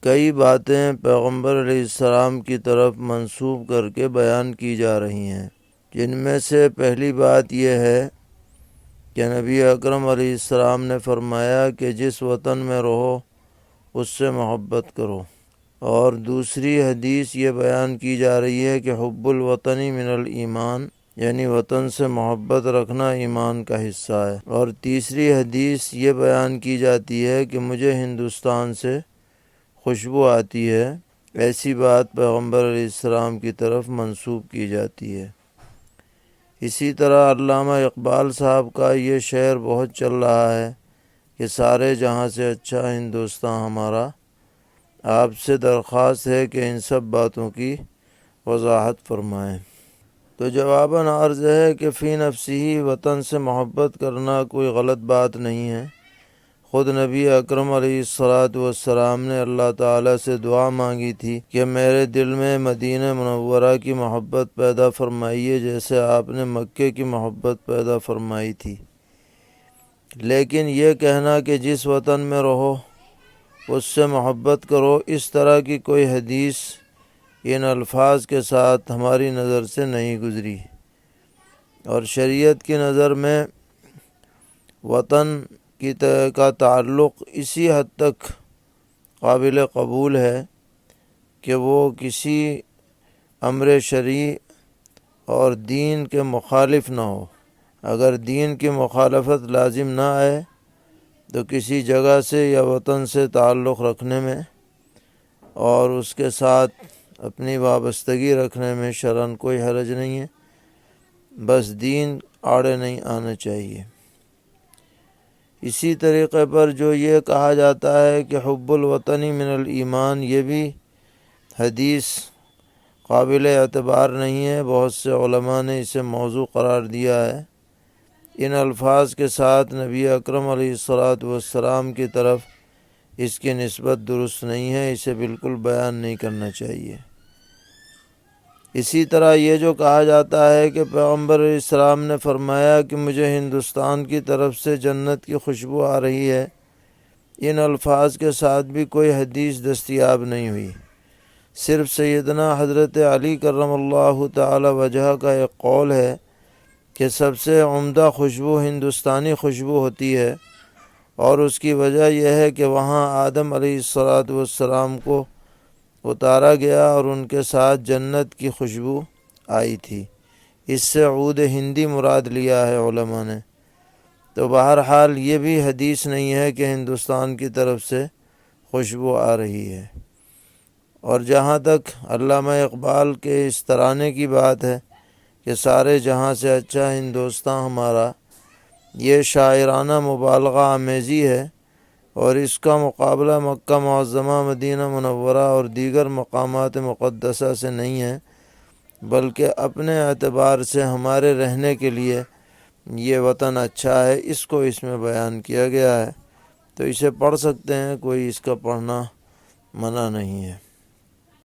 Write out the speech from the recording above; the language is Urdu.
کئی باتیں پیغمبر علیہ السلام کی طرف منسوب کر کے بیان کی جا رہی ہیں، جن میں سے پہلی بات یہ ہے کہ نبی اکرم علیہ السلام نے فرمایا کہ جس وطن میں رہو اس سے محبت کرو، اور دوسری حدیث یہ بیان کی جا رہی ہے کہ حب الوطنی من الایمان، یعنی وطن سے محبت رکھنا ایمان کا حصہ ہے، اور تیسری حدیث یہ بیان کی جاتی ہے کہ مجھے ہندوستان سے خوشبو آتی ہے، ایسی بات پیغمبر علیہ السلام کی طرف منسوب کی جاتی ہے۔ اسی طرح علامہ اقبال صاحب کا یہ شعر بہت چل رہا ہے کہ سارے جہاں سے اچھا ہندوستان ہمارا، آپ سے درخواست ہے کہ ان سب باتوں کی وضاحت فرمائیں۔ تو جواباً عرض ہے کہ فی نفسی وطن سے محبت کرنا کوئی غلط بات نہیں ہے۔ خود نبی اکرم علیہ السلام نے اللہ تعالیٰ سے دعا مانگی تھی کہ میرے دل میں مدینہ منورہ کی محبت پیدا فرمائیے، جیسے آپ نے مکے کی محبت پیدا فرمائی تھی۔ لیکن یہ کہنا کہ جس وطن میں رہو اس سے محبت کرو، اس طرح کی کوئی حدیث ان الفاظ کے ساتھ ہماری نظر سے نہیں گزری، اور شریعت کی نظر میں وطن کا تعلق اسی حد تک قابل قبول ہے کہ وہ کسی امر شرعی اور دین کے مخالف نہ ہو۔ اگر دین کی مخالفت لازم نہ آئے تو کسی جگہ سے یا وطن سے تعلق رکھنے میں اور اس کے ساتھ اپنی وابستگی رکھنے میں شرعاً کوئی حرج نہیں ہے، بس دین آڑے نہیں آنا چاہیے۔ اسی طریقے پر جو یہ کہا جاتا ہے کہ حب الوطنی من الایمان، یہ بھی حدیث قابل اعتبار نہیں ہے، بہت سے علماء نے اسے موضوع قرار دیا ہے۔ ان الفاظ کے ساتھ نبی اکرم علیہ السلام کی طرف اس کی نسبت درست نہیں ہے، اسے بالکل بیان نہیں کرنا چاہیے۔ اسی طرح یہ جو کہا جاتا ہے کہ پیغمبر علیہ السلام نے فرمایا کہ مجھے ہندوستان کی طرف سے جنت کی خوشبو آ رہی ہے، ان الفاظ کے ساتھ بھی کوئی حدیث دستیاب نہیں ہوئی۔ صرف سیدنا حضرت علی کرم اللہ تعالی وجہ کا ایک قول ہے کہ سب سے عمدہ خوشبو ہندوستانی خوشبو ہوتی ہے، اور اس کی وجہ یہ ہے کہ وہاں آدم علیہ السلام کو اتارا گیا اور ان کے ساتھ جنت کی خوشبو آئی تھی۔ اس سے عود ہندی مراد لیا ہے علماء نے۔ تو بہرحال یہ بھی حدیث نہیں ہے کہ ہندوستان کی طرف سے خوشبو آ رہی ہے۔ اور جہاں تک علامہ اقبال کے اس ترانے کی بات ہے کہ سارے جہاں سے اچھا ہندوستان ہمارا، یہ شاعرانہ مبالغہ آمیزی ہے، اور اس کا مقابلہ مکہ معظمہ، مدینہ منورہ اور دیگر مقامات مقدسہ سے نہیں ہے، بلکہ اپنے اعتبار سے ہمارے رہنے کے لیے یہ وطن اچھا ہے، اس کو اس میں بیان کیا گیا ہے۔ تو اسے پڑھ سکتے ہیں، کوئی اس کا پڑھنا منع نہیں ہے۔